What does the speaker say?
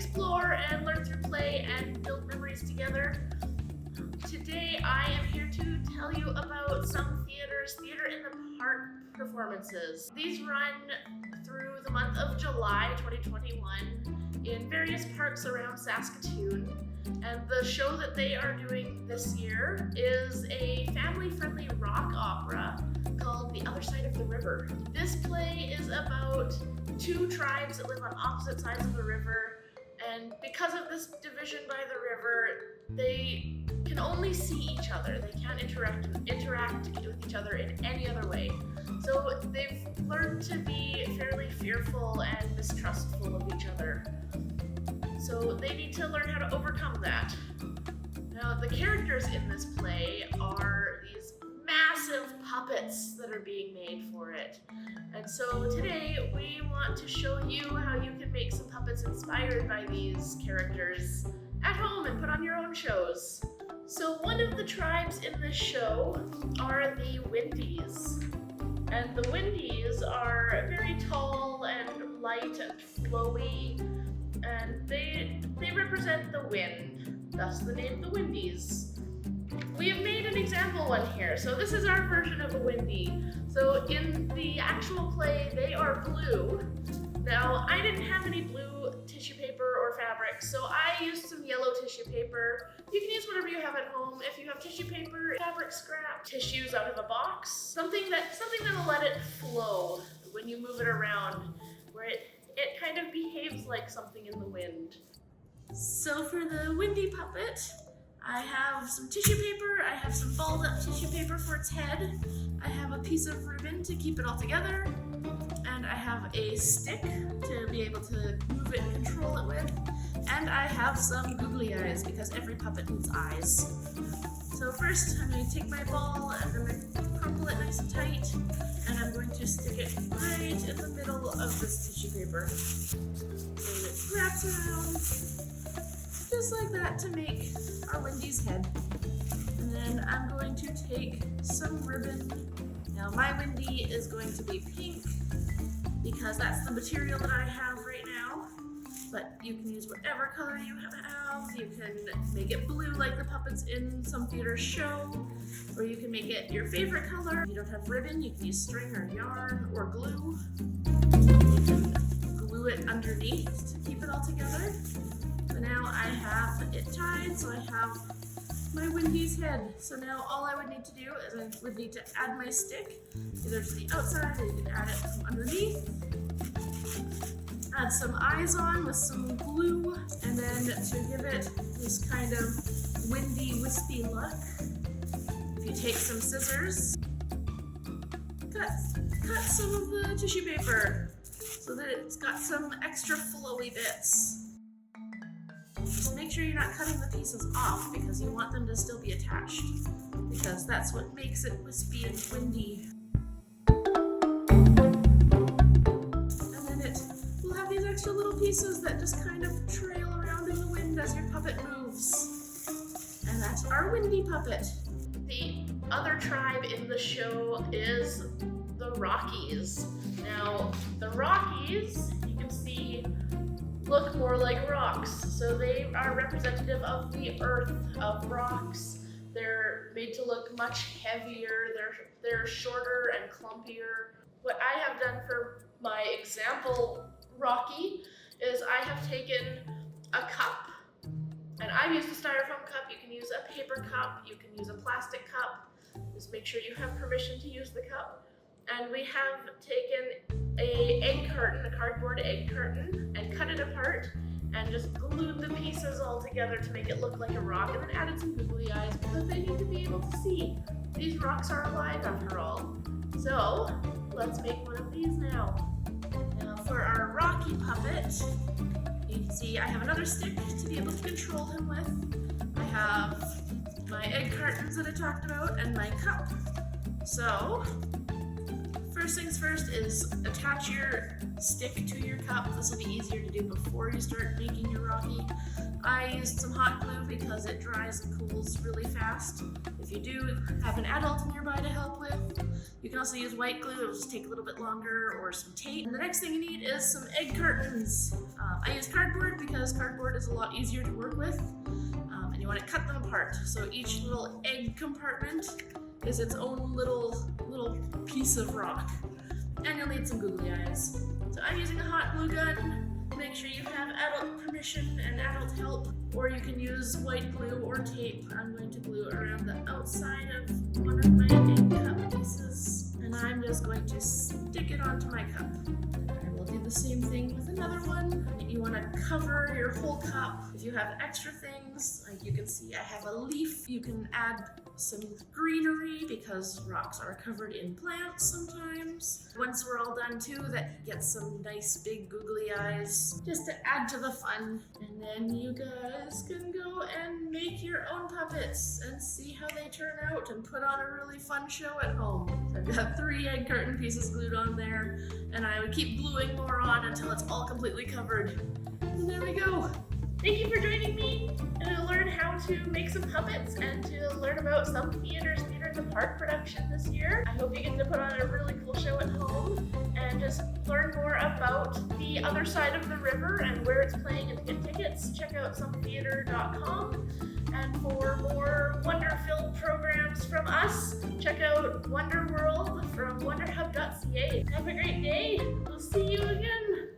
explore and learn through play and build memories together. Today I am here to tell you about some theater in the park performances. These run through the month of July 2021 in various parks around Saskatoon. And the show that they are doing this year is a family-friendly rock opera called The Other Side of the River. This play is about two tribes that live on opposite sides of the river, and because of this division by the river, they can only see each other. They can't interact with each other in any other way. So they've learned to be fairly fearful and mistrustful of each other. So they need to learn how to overcome that. Now, the characters in this play are these massive puppets that are being made for it. And so today we want to show you how you can make some puppets inspired by these characters at home and put on your own shows. So one of the tribes in this show are the Windies. And the Windies are very tall and light and flowy, and they represent the wind, thus the name the Windies. We have made an example one here. So this is our version of a Windy. So in the actual play, they are blue. Now, I didn't have any blue tissue paper or fabric, so I used some yellow tissue paper. You can use whatever you have at home. If you have tissue paper, fabric scrap, tissues out of a box, something that'll let it flow when you move it around, where it kind of behaves like something in the wind. So for the windy puppet, I have some tissue paper, I have some balled up tissue paper for its head, I have a piece of ribbon to keep it all together, and I have a stick to be able to move it and control it with, and I have some googly eyes because every puppet needs eyes. So first I'm going to take my ball and I'm going to crumple it nice and tight, and I'm going to stick it right in the middle of this tissue paper. And it wraps around just like that to make our Windy's head. And then I'm going to take some ribbon. Now my Windy is going to be pink because that's the material that I have right now. But you can use whatever color you have. You can make it blue like the puppets in some theater show, or you can make it your favorite color. If you don't have ribbon, you can use string or yarn or glue. You can glue it underneath to keep it all together. So now I have it tied, so I have my Windy's head. So now all I would need to do is I would need to add my stick, either to the outside or you can add it from underneath. Add some eyes on with some glue, and then to give it this kind of windy, wispy look, if you take some scissors, cut some of the tissue paper so that it's got some extra flowy bits. Just make sure you're not cutting the pieces off because you want them to still be attached, because that's what makes it wispy and windy. Extra little pieces that just kind of trail around in the wind as your puppet moves. And that's our windy puppet. The other tribe in the show is the Rockies. Now, the Rockies, you can see, look more like rocks. So they are representative of the earth, of rocks. They're made to look much heavier. They're shorter and clumpier. What I have done for my example Rocky is I have taken a cup, and I've used a styrofoam cup. You can use a paper cup, you can use a plastic cup. Just make sure you have permission to use the cup. And we have taken a cardboard egg carton, and cut it apart and just glued the pieces all together to make it look like a rock, and then added some googly eyes because they need to be able to see. These rocks are alive after all. So let's make one of these now. For our Rocky puppet, you can see I have another stick to be able to control him with. I have my egg cartons that I talked about and my cup. So, First things first is attach your stick to your cup. This will be easier to do before you start making your Rocky. I used some hot glue because it dries and cools really fast. If you do have an adult nearby to help with, you can also use white glue. It'll just take a little bit longer, or some tape. And the next thing you need is some egg cartons. I use cardboard because cardboard is a lot easier to work with, and you want to cut them apart. So each little egg compartment is its own little piece of rock. And you'll need some googly eyes. So I'm using a hot glue gun. Make sure you have adult permission and adult help, or you can use white glue or tape. I'm going to glue around the outside of one of my egg cup pieces, and I'm just going to stick it onto my cup. I will do the same thing with another one. You want to cover your whole cup. If you have extra things, like you can see I have a leaf, you can add some greenery because rocks are covered in plants sometimes. Once we're all done too, that gets some nice big googly eyes just to add to the fun. And then you guys can go and make your own puppets and see how they turn out and put on a really fun show at home. I've got 3 egg carton pieces glued on there, and I would keep gluing more on until it's all completely covered. And there we go. Thank you for joining me to learn how to make some puppets and to learn about some Theater in the Park production this year. I hope you get to put on a really cool show at home and just learn more about the other side of the river and where it's playing and to get tickets. Check out sometheater.com. And for more Wonder Film programs from us, check out Wonder World from wonderhub.ca. Have a great day. We'll see you again.